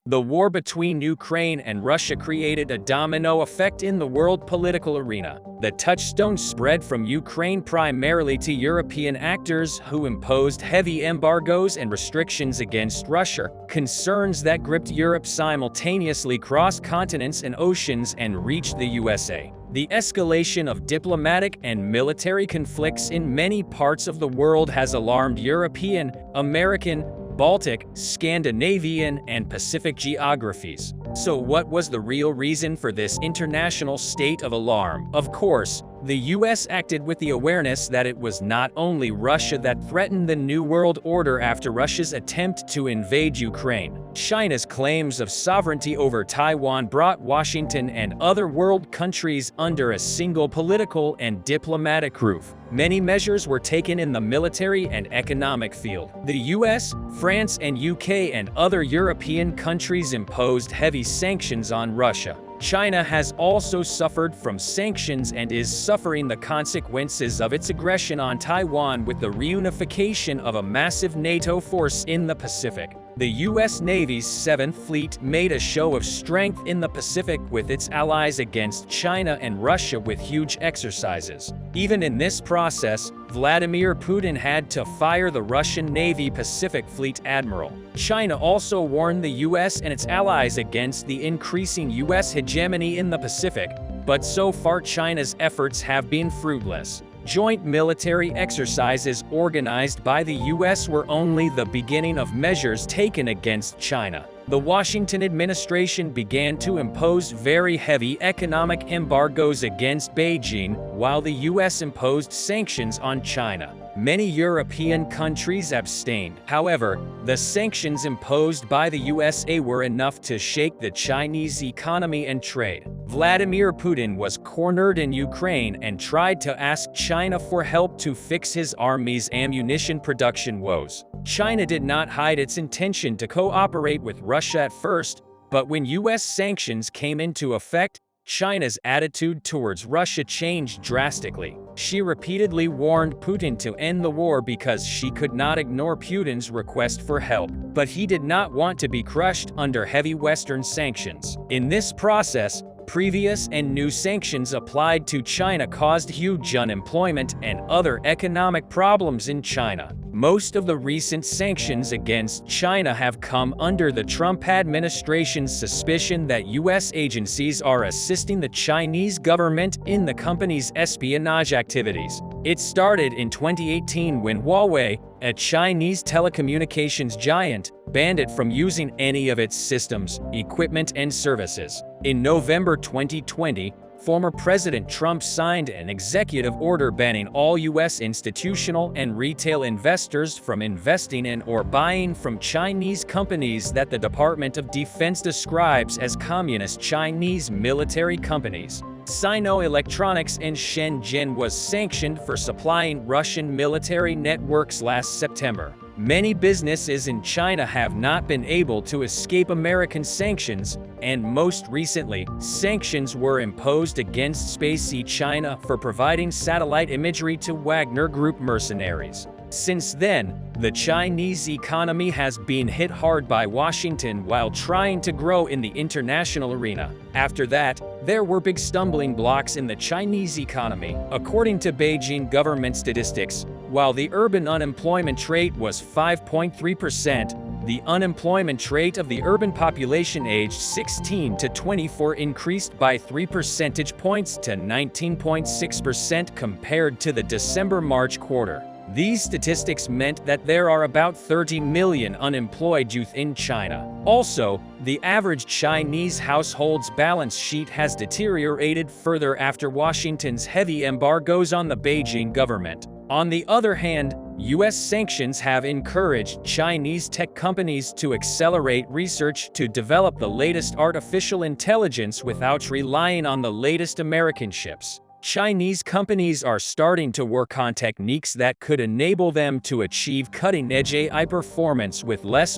The war between Ukraine and Russia created a domino effect in the world political arena. The touchstone spread from Ukraine primarily to European actors who imposed heavy embargoes and restrictions against Russia, concerns that gripped Europe simultaneously crossed continents and oceans and reached the USA. The escalation of diplomatic and military conflicts in many parts of the world has alarmed European, American, Baltic, Scandinavian, and Pacific geographies. So what was the real reason for this international state of alarm? Of course, the US acted with the awareness that it was not only Russia that threatened the New World Order after Russia's attempt to invade Ukraine. China's claims of sovereignty over Taiwan brought Washington and other world countries under a single political and diplomatic roof. Many measures were taken in the military and economic field. The US, France, and UK and other European countries imposed heavy sanctions on Russia. China has also suffered from sanctions and is suffering the consequences of its aggression on Taiwan with the reunification of a massive NATO force in the Pacific. The U.S. Navy's 7th Fleet made a show of strength in the Pacific with its allies against China and Russia with huge exercises. Even in this process, Vladimir Putin had to fire the Russian Navy Pacific Fleet admiral. China also warned the U.S. and its allies against the increasing U.S. hegemony in the Pacific, but so far China's efforts have been fruitless. Joint military exercises organized by the U.S. were only the beginning of measures taken against China. The Washington administration began to impose very heavy economic embargoes against Beijing, while the U.S. imposed sanctions on China. Many European countries abstained. However, the sanctions imposed by the USA were enough to shake the Chinese economy and trade. Vladimir Putin was cornered in Ukraine and tried to ask China for help to fix his army's ammunition production woes. China did not hide its intention to cooperate with Russia at first, but when U.S. sanctions came into effect, China's attitude towards Russia changed drastically. She repeatedly warned Putin to end the war because she could not ignore Putin's request for help. But he did not want to be crushed under heavy Western sanctions. In this process, previous and new sanctions applied to China caused huge unemployment and other economic problems in China. Most of the recent sanctions against China have come under the Trump administration's suspicion that U.S. agencies are assisting the Chinese government in the company's espionage activities. It started in 2018 when Huawei, a Chinese telecommunications giant, banned it from using any of its systems, equipment, and services. In November 2020, former President Trump signed an executive order banning all U.S. institutional and retail investors from investing in or buying from Chinese companies that the Department of Defense describes as communist Chinese military companies. Sino Electronics in Shenzhen was sanctioned for supplying Russian military networks last September. Many businesses in China have not been able to escape American sanctions, and most recently, sanctions were imposed against SpaceX China for providing satellite imagery to Wagner Group mercenaries. Since then, the Chinese economy has been hit hard by Washington while trying to grow in the international arena. After that, there were big stumbling blocks in the Chinese economy. According to Beijing government statistics, while the urban unemployment rate was 5.3%, the unemployment rate of the urban population aged 16 to 24 increased by 3 percentage points to 19.6% compared to the December-March quarter. These statistics meant that there are about 30 million unemployed youth in China. Also, the average Chinese household's balance sheet has deteriorated further after Washington's heavy embargoes on the Beijing government. On the other hand, U.S. sanctions have encouraged Chinese tech companies to accelerate research to develop the latest artificial intelligence without relying on the latest American chips. Chinese companies are starting to work on techniques that could enable them to achieve cutting-edge AI performance with less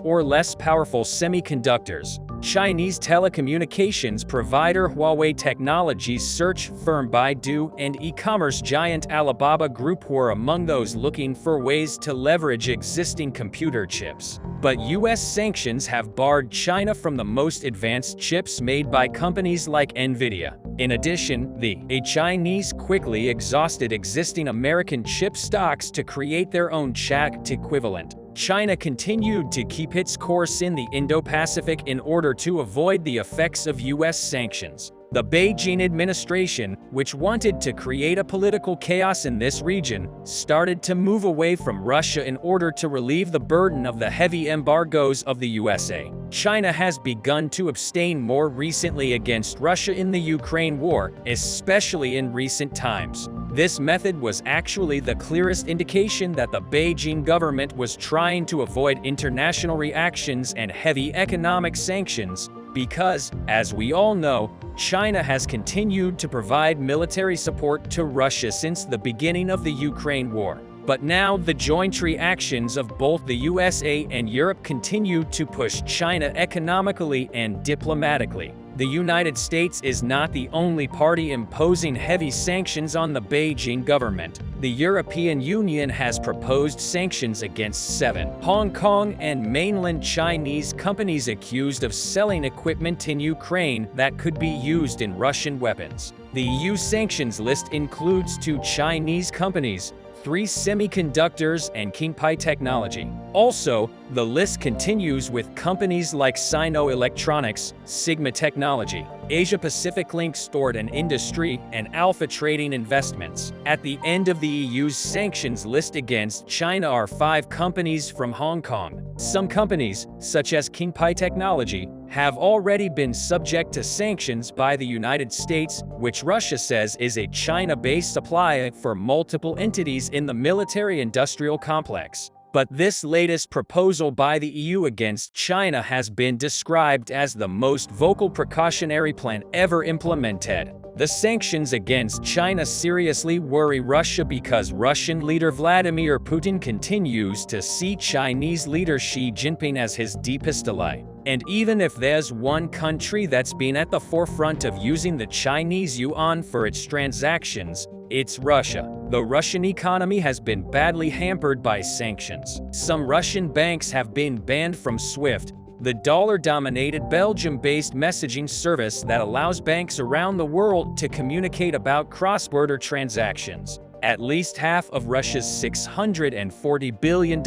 powerful semiconductors. Chinese telecommunications provider Huawei Technologies, search firm Baidu, and e-commerce giant Alibaba Group were among those looking for ways to leverage existing computer chips. But US sanctions have barred China from the most advanced chips made by companies like Nvidia. In addition, the Chinese quickly exhausted existing American chip stocks to create their own CHAC equivalent. China continued to keep its course in the Indo-Pacific in order to avoid the effects of US sanctions. The Beijing administration, which wanted to create a political chaos in this region, started to move away from Russia in order to relieve the burden of the heavy embargoes of the USA. China has begun to abstain more recently against Russia in the Ukraine war, especially in recent times. This method was actually the clearest indication that the Beijing government was trying to avoid international reactions and heavy economic sanctions, because, as we all know, China has continued to provide military support to Russia since the beginning of the Ukraine war. But now the joint reactions of both the USA and Europe continue to push China economically and diplomatically. The United States is not the only party imposing heavy sanctions on the Beijing government. The European Union has proposed sanctions against 7 Hong Kong and mainland Chinese companies accused of selling equipment in Ukraine that could be used in Russian weapons. The EU sanctions list includes 2 Chinese companies, 3 semiconductors, and Qingpai Technology. Also, the list continues with companies like Sino Electronics, Sigma Technology, Asia Pacific Link Stored and Industry, and Alpha Trading Investments. At the end of the EU's sanctions list against China are 5 companies from Hong Kong. Some companies, such as Qingpai Technology, have already been subject to sanctions by the United States, which Russia says is a China-based supplier for multiple entities in the military-industrial complex. But this latest proposal by the EU against China has been described as the most vocal precautionary plan ever implemented. The sanctions against China seriously worry Russia because Russian leader Vladimir Putin continues to see Chinese leader Xi Jinping as his deepest ally. And even if there's one country that's been at the forefront of using the Chinese yuan for its transactions, it's Russia. The Russian economy has been badly hampered by sanctions. Some Russian banks have been banned from SWIFT, the dollar-dominated Belgium-based messaging service that allows banks around the world to communicate about cross-border transactions. At least half of Russia's $640 billion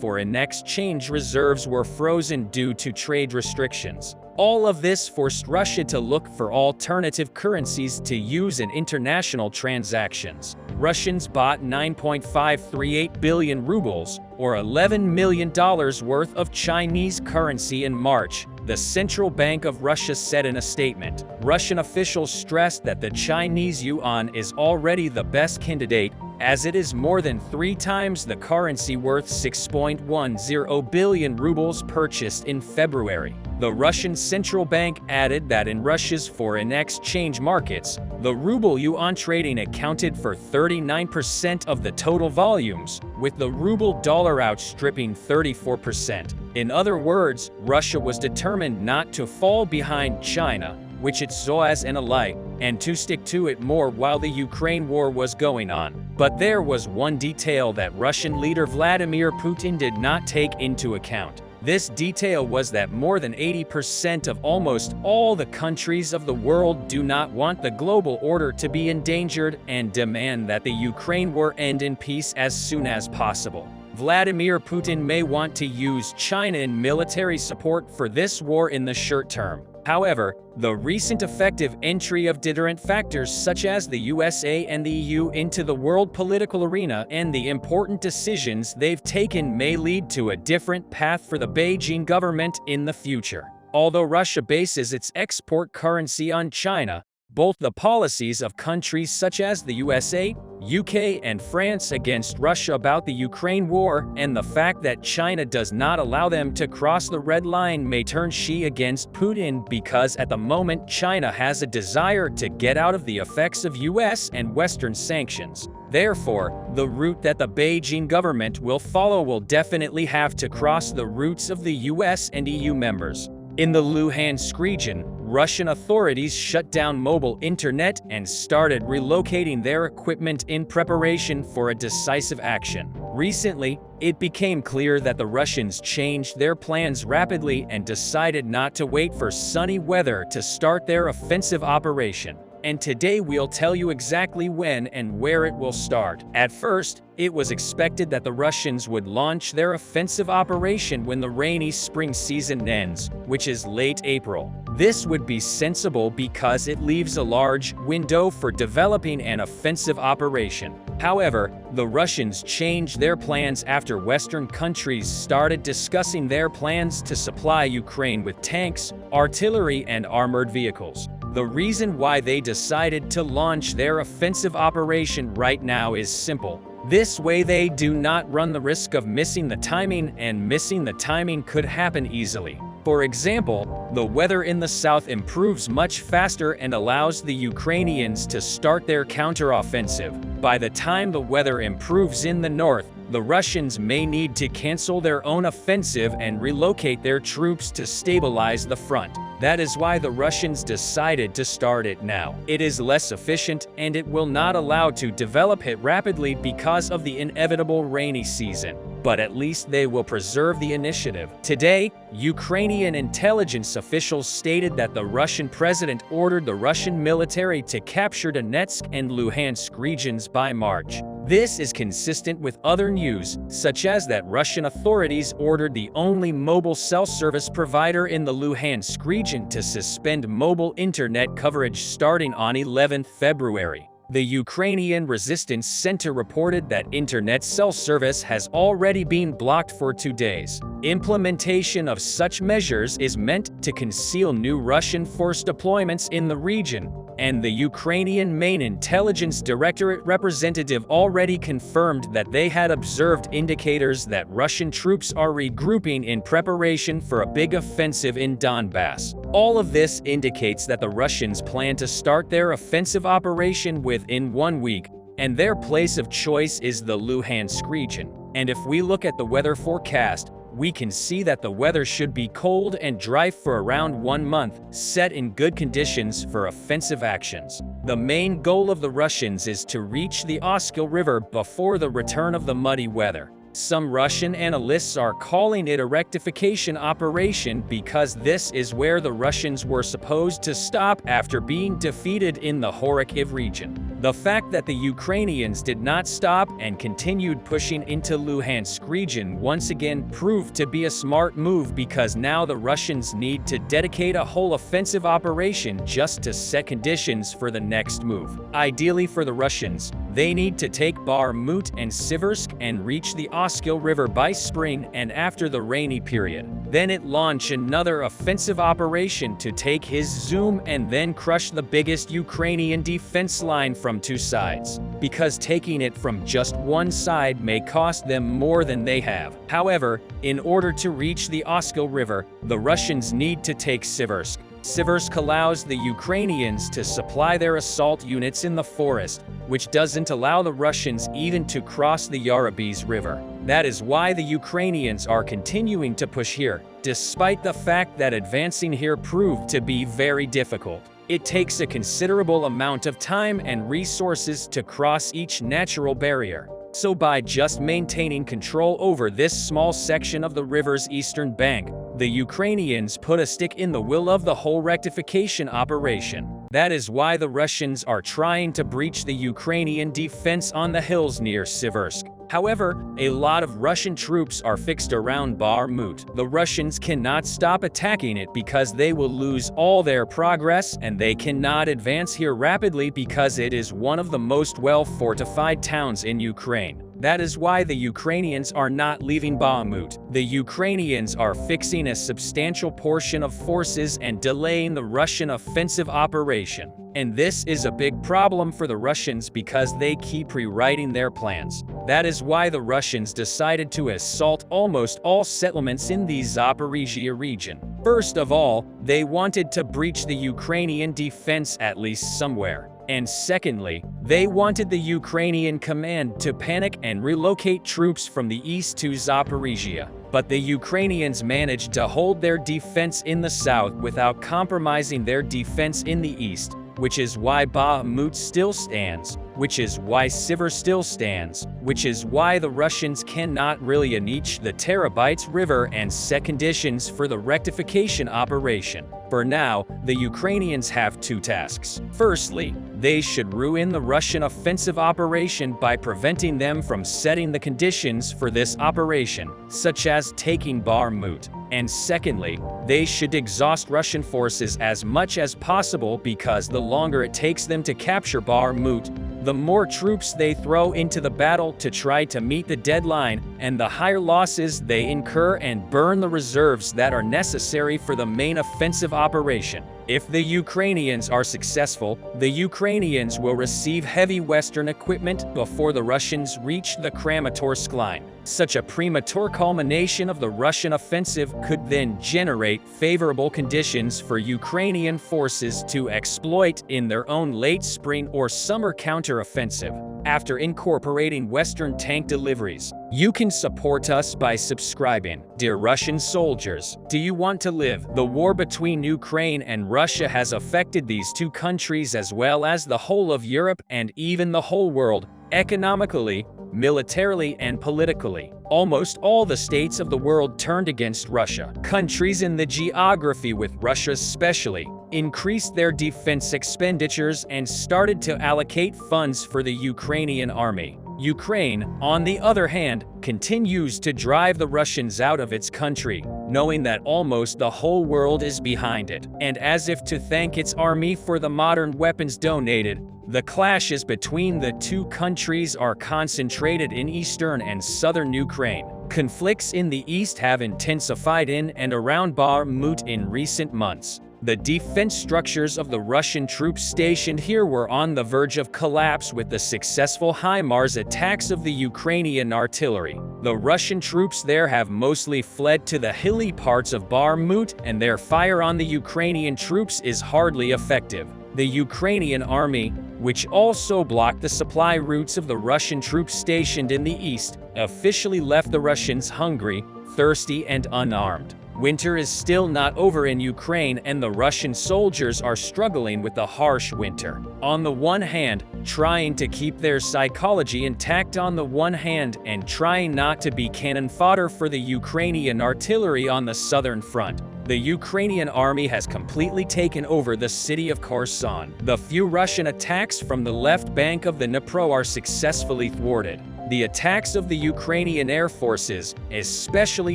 foreign exchange reserves were frozen due to trade restrictions. All of this forced Russia to look for alternative currencies to use in international transactions. Russians bought 9.538 billion rubles, or $11 million worth of Chinese currency in March, the Central Bank of Russia said in a statement. Russian officials stressed that the Chinese yuan is already the best candidate, as it is more than 3 times the currency worth 6.10 billion rubles purchased in February. The Russian Central Bank added that in Russia's foreign exchange markets, the ruble-yuan trading accounted for 39% of the total volumes, with the ruble-dollar outstripping 34%. In other words, Russia was determined not to fall behind China, which it saw as an ally, and to stick to it more while the Ukraine war was going on. But there was one detail that Russian leader Vladimir Putin did not take into account. This detail was that more than 80% of almost all the countries of the world do not want the global order to be endangered and demand that the Ukraine war end in peace as soon as possible. Vladimir Putin may want to use China in military support for this war in the short term. However, the recent effective entry of deterrent factors such as the USA and the EU into the world political arena and the important decisions they've taken may lead to a different path for the Beijing government in the future. Although Russia bases its export currency on China, Both the policies of countries such as the USA, UK, and France against Russia about the Ukraine war, and the fact that China does not allow them to cross the red line may turn Xi against Putin, because at the moment China has a desire to get out of the effects of US and Western sanctions. Therefore, the route that the Beijing government will follow will definitely have to cross the routes of the US and EU members. In the Luhansk region, Russian authorities shut down mobile internet and started relocating their equipment in preparation for a decisive action. Recently, it became clear that the Russians changed their plans rapidly and decided not to wait for sunny weather to start their offensive operation. And today we'll tell you exactly when and where it will start. At first, it was expected that the Russians would launch their offensive operation when the rainy spring season ends, which is late April. This would be sensible because it leaves a large window for developing an offensive operation. However, the Russians changed their plans after Western countries started discussing their plans to supply Ukraine with tanks, artillery, and armored vehicles. The reason why they decided to launch their offensive operation right now is simple. This way they do not run the risk of missing the timing, and missing the timing could happen easily. For example, the weather in the south improves much faster and allows the Ukrainians to start their counteroffensive. By the time the weather improves in the north, the Russians may need to cancel their own offensive and relocate their troops to stabilize the front. That is why the Russians decided to start it now. It is less efficient, and it will not allow to develop it rapidly because of the inevitable rainy season. But at least they will preserve the initiative. Today, Ukrainian intelligence officials stated that the Russian president ordered the Russian military to capture Donetsk and Luhansk regions by March. This is consistent with other news, such as that Russian authorities ordered the only mobile cell service provider in the Luhansk region to suspend mobile internet coverage starting on 11 February. The Ukrainian Resistance Center reported that internet cell service has already been blocked for 2 days. Implementation of such measures is meant to conceal new Russian force deployments in the region, and the Ukrainian main intelligence directorate representative already confirmed that they had observed indicators that Russian troops are regrouping in preparation for a big offensive in Donbass. All of this indicates that the Russians plan to start their offensive operation within 1 week, and their place of choice is the Luhansk region. And if we look at the weather forecast, we can see that the weather should be cold and dry for around 1 month, set in good conditions for offensive actions. The main goal of the Russians is to reach the Oskil River before the return of the muddy weather. Some Russian analysts are calling it a rectification operation because this is where the Russians were supposed to stop after being defeated in the Kharkiv region. The fact that the Ukrainians did not stop and continued pushing into Luhansk region once again proved to be a smart move, because now the Russians need to dedicate a whole offensive operation just to set conditions for the next move. Ideally for the Russians, they need to take Bakhmut and Siversk and reach the Oskil River by spring and after the rainy period. Then it launch another offensive operation to take Izum and then crush the biggest Ukrainian defense line from 2 sides, because taking it from just one side may cost them more than they have. However, in order to reach the Oskil River, the Russians need to take Siversk. Siversk allows the Ukrainians to supply their assault units in the forest, which doesn't allow the Russians even to cross the Yarabes River. That is why the Ukrainians are continuing to push here, despite the fact that advancing here proved to be very difficult. It takes a considerable amount of time and resources to cross each natural barrier. So by just maintaining control over this small section of the river's eastern bank, the Ukrainians put a stick in the wheel of the whole rectification operation. That is why the Russians are trying to breach the Ukrainian defense on the hills near Siversk. However, a lot of Russian troops are fixed around Bakhmut. The Russians cannot stop attacking it because they will lose all their progress, and they cannot advance here rapidly because it is one of the most well-fortified towns in Ukraine. That is why the Ukrainians are not leaving Bakhmut. The Ukrainians are fixing a substantial portion of forces and delaying the Russian offensive operation. And this is a big problem for the Russians because they keep rewriting their plans. That is why the Russians decided to assault almost all settlements in the Zaporizhia region. First of all, they wanted to breach the Ukrainian defense at least somewhere. And secondly, they wanted the Ukrainian command to panic and relocate troops from the east to Zaporizhia. But the Ukrainians managed to hold their defense in the south without compromising their defense in the east, which is why Bakhmut still stands, which is why Sivir still stands, which is why the Russians cannot really unleash the Terabytes River and set conditions for the rectification operation. For now, the Ukrainians have two tasks. Firstly, they should ruin the Russian offensive operation by preventing them from setting the conditions for this operation, such as taking Bakhmut. And secondly, they should exhaust Russian forces as much as possible because the longer it takes them to capture Bakhmut, the more troops they throw into the battle to try to meet the deadline, and the higher losses they incur and burn the reserves that are necessary for the main offensive operation. If the Ukrainians are successful, the Ukrainians will receive heavy Western equipment before the Russians reach the Kramatorsk line. Such a premature culmination of the Russian offensive could then generate favorable conditions for Ukrainian forces to exploit in their own late spring or summer counteroffensive. After incorporating Western tank deliveries, you can support us by subscribing. Dear Russian soldiers, do you want to live? The war between Ukraine and Russia has affected these two countries as well as the whole of Europe and even the whole world, economically, militarily, and politically. Almost all the states of the world turned against Russia. Countries in the geography with Russia especially increased their defense expenditures and started to allocate funds for the Ukrainian army. Ukraine, on the other hand, continues to drive the Russians out of its country, knowing that almost the whole world is behind it. And as if to thank its army for the modern weapons donated, the clashes between the two countries are concentrated in eastern and southern Ukraine. Conflicts in the east have intensified in and around Bakhmut in recent months. The defense structures of the Russian troops stationed here were on the verge of collapse with the successful HIMARS attacks of the Ukrainian artillery. The Russian troops there have mostly fled to the hilly parts of Bakhmut, and their fire on the Ukrainian troops is hardly effective. The Ukrainian army, which also blocked the supply routes of the Russian troops stationed in the east, officially left the Russians hungry, thirsty, and unarmed. Winter is still not over in Ukraine, and the Russian soldiers are struggling with the harsh winter. On the one hand, trying to keep their psychology intact on the one hand, and trying not to be cannon fodder for the Ukrainian artillery on the southern front. The Ukrainian army has completely taken over the city of Kherson. The few Russian attacks from the left bank of the Dnipro are successfully thwarted. The attacks of the Ukrainian air forces, especially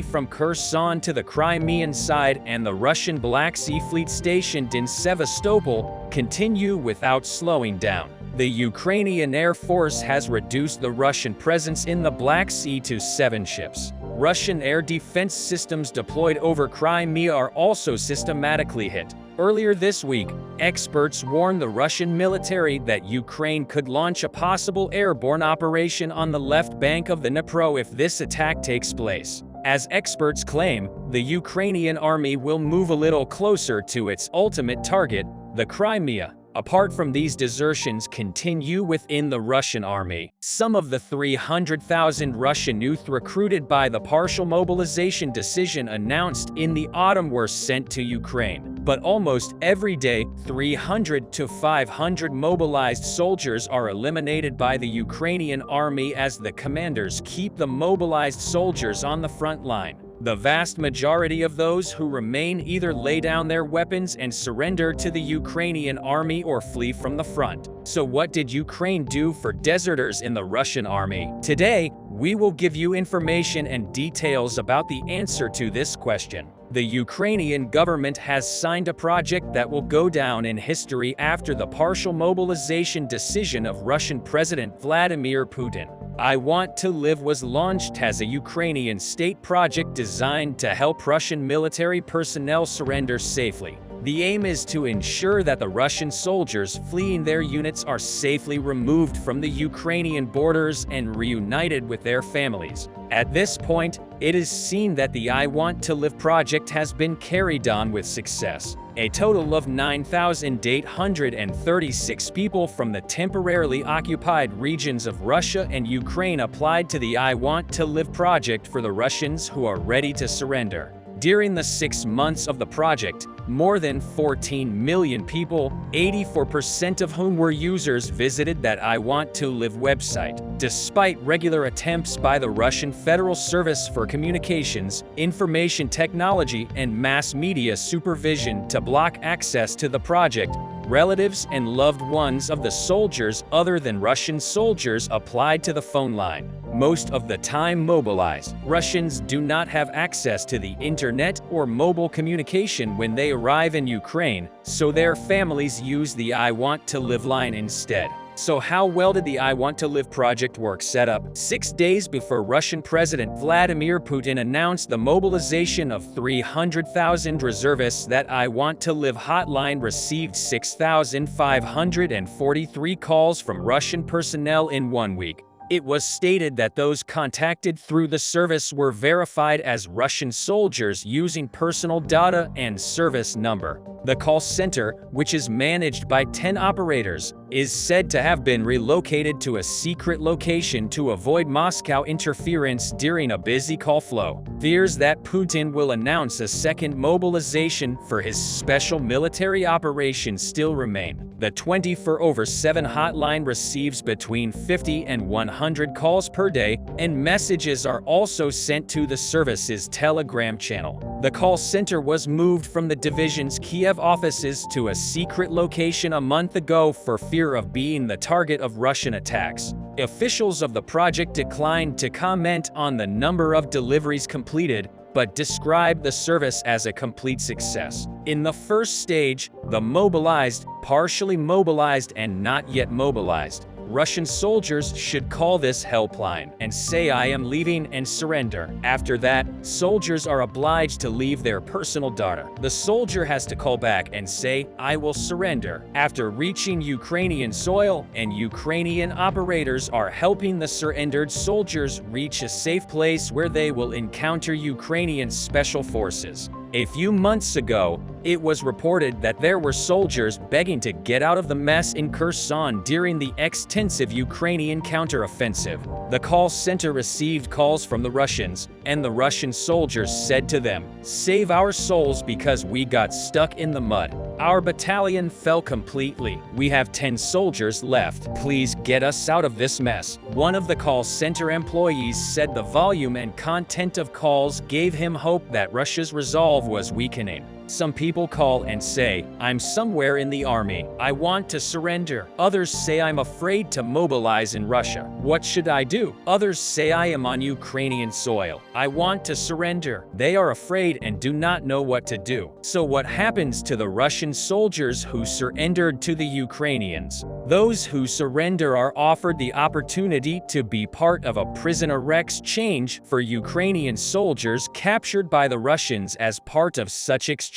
from Kherson to the Crimean side and the Russian Black Sea Fleet stationed in Sevastopol, continue without slowing down. The Ukrainian Air Force has reduced the Russian presence in the Black Sea to 7 ships. Russian air defense systems deployed over Crimea are also systematically hit. Earlier this week, experts warned the Russian military that Ukraine could launch a possible airborne operation on the left bank of the Dnipro if this attack takes place. As experts claim, the Ukrainian army will move a little closer to its ultimate target, the Crimea. Apart from these, desertions continue within the Russian army. Some of the 300,000 Russian youth recruited by the partial mobilization decision announced in the autumn were sent to Ukraine. But almost every day, 300 to 500 mobilized soldiers are eliminated by the Ukrainian army as the commanders keep the mobilized soldiers on the front line. The vast majority of those who remain either lay down their weapons and surrender to the Ukrainian army or flee from the front. So what did Ukraine do for deserters in the Russian army? Today, we will give you information and details about the answer to this question. The Ukrainian government has signed a project that will go down in history after the partial mobilization decision of Russian President Vladimir Putin. I Want to Live was launched as a Ukrainian state project designed to help Russian military personnel surrender safely. The aim is to ensure that the Russian soldiers fleeing their units are safely removed from the Ukrainian borders and reunited with their families. At this point, it is seen that the I Want to Live project has been carried on with success. A total of 9,836 people from the temporarily occupied regions of Russia and Ukraine applied to the I Want to Live project for the Russians who are ready to surrender. During the 6 months of the project, more than 14 million people, 84% of whom were users, visited that I Want to Live website. Despite regular attempts by the Russian Federal Service for Communications, Information Technology, and Mass Media Supervision to block access to the project, relatives and loved ones of the soldiers other than Russian soldiers applied to the phone line. Most of the time mobilized, Russians do not have access to the internet or mobile communication when they arrive in Ukraine, so their families use the I Want to Live line instead. So how well did the I Want to Live project work? Set up 6 days before Russian President Vladimir Putin announced the mobilization of 300,000 reservists, that I Want to Live hotline received 6,543 calls from Russian personnel in 1 week. It was stated that those contacted through the service were verified as Russian soldiers using personal data and service number. The call center, which is managed by 10 operators, is said to have been relocated to a secret location to avoid Moscow interference during a busy call flow. Fears that Putin will announce a second mobilization for his special military operation still remain. The 24/7 hotline receives between 50 and 100 calls per day, and messages are also sent to the service's Telegram channel. The call center was moved from the division's Kiev offices to a secret location a month ago for fear of being the target of Russian attacks. Officials of the project declined to comment on the number of deliveries completed, but described the service as a complete success. In the first stage, the mobilized, partially mobilized, and not yet mobilized Russian soldiers should call this helpline and say "I am leaving" and surrender. After that, soldiers are obliged to leave their personal data. The soldier has to call back and say "I will surrender" after reaching Ukrainian soil, and Ukrainian operators are helping the surrendered soldiers reach a safe place where they will encounter Ukrainian special forces. A few months ago, it was reported that there were soldiers begging to get out of the mess in Kherson during the extensive Ukrainian counteroffensive. The call center received calls from the Russians, and the Russian soldiers said to them, "Save our souls because we got stuck in the mud. Our battalion fell completely. We have 10 soldiers left. Please get us out of this mess." One of the call center employees said the volume and content of calls gave him hope that Russia's resolve was weakening. Some people call and say, "I'm somewhere in the army. I want to surrender." Others say, "I'm afraid to mobilize in Russia. What should I do?" Others say, "I am on Ukrainian soil. I want to surrender." They are afraid and do not know what to do. So what happens to the Russian soldiers who surrendered to the Ukrainians? Those who surrender are offered the opportunity to be part of a prisoner exchange for Ukrainian soldiers captured by the Russians as part of such exchanges.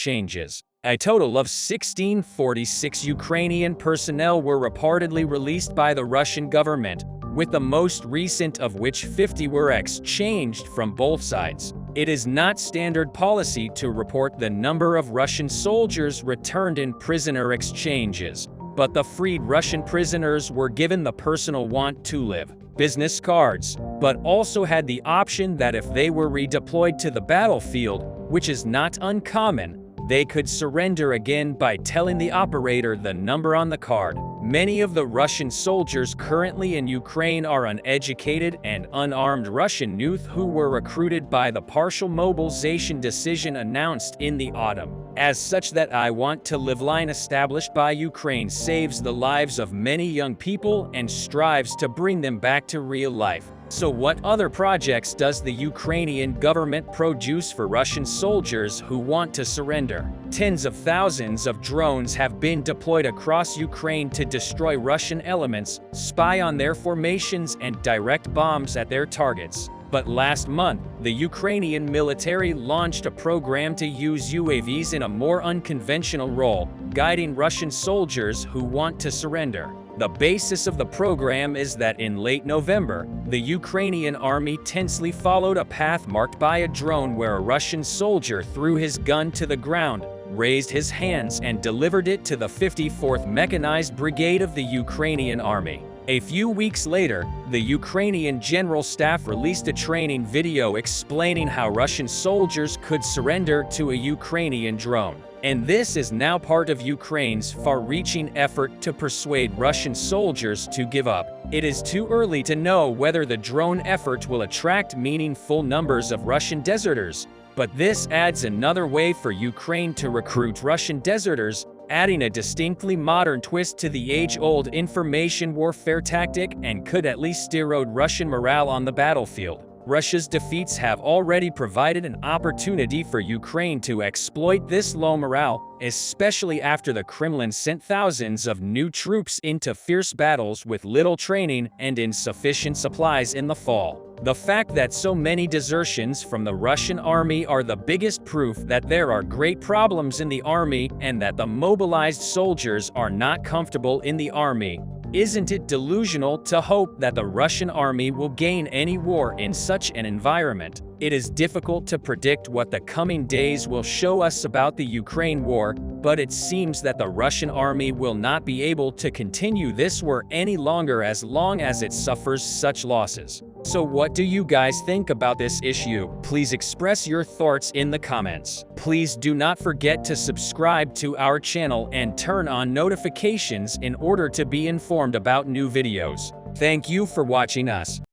A total of 1,646 Ukrainian personnel were reportedly released by the Russian government, with the most recent of which 50 were exchanged from both sides. It is not standard policy to report the number of Russian soldiers returned in prisoner exchanges, but the freed Russian prisoners were given the personal Want to Live business cards, but also had the option that if they were redeployed to the battlefield, which is not uncommon, they could surrender again by telling the operator the number on the card. Many of the Russian soldiers currently in Ukraine are uneducated and unarmed Russian youth who were recruited by the partial mobilization decision announced in the autumn. As such, that I Want to Live line established by Ukraine saves the lives of many young people and strives to bring them back to real life. So what other projects does the Ukrainian government produce for Russian soldiers who want to surrender? Tens of thousands of drones have been deployed across Ukraine to destroy Russian elements, spy on their formations, and direct bombs at their targets. But last month, the Ukrainian military launched a program to use UAVs in a more unconventional role, guiding Russian soldiers who want to surrender. The basis of the program is that in late November, the Ukrainian army tensely followed a path marked by a drone where a Russian soldier threw his gun to the ground, raised his hands, and delivered it to the 54th Mechanized Brigade of the Ukrainian Army. A few weeks later, the Ukrainian General Staff released a training video explaining how Russian soldiers could surrender to a Ukrainian drone. And this is now part of Ukraine's far-reaching effort to persuade Russian soldiers to give up. It is too early to know whether the drone effort will attract meaningful numbers of Russian deserters, but this adds another way for Ukraine to recruit Russian deserters, adding a distinctly modern twist to the age-old information warfare tactic and could at least erode Russian morale on the battlefield. Russia's defeats have already provided an opportunity for Ukraine to exploit this low morale, especially after the Kremlin sent thousands of new troops into fierce battles with little training and insufficient supplies in the fall. The fact that so many desertions from the Russian army are the biggest proof that there are great problems in the army and that the mobilized soldiers are not comfortable in the army. Isn't it delusional to hope that the Russian army will gain any war in such an environment? It is difficult to predict what the coming days will show us about the Ukraine war, but it seems that the Russian army will not be able to continue this war any longer as long as it suffers such losses. So what do you guys think about this issue? Please express your thoughts in the comments. Please do not forget to subscribe to our channel and turn on notifications in order to be informed about new videos. Thank you for watching us.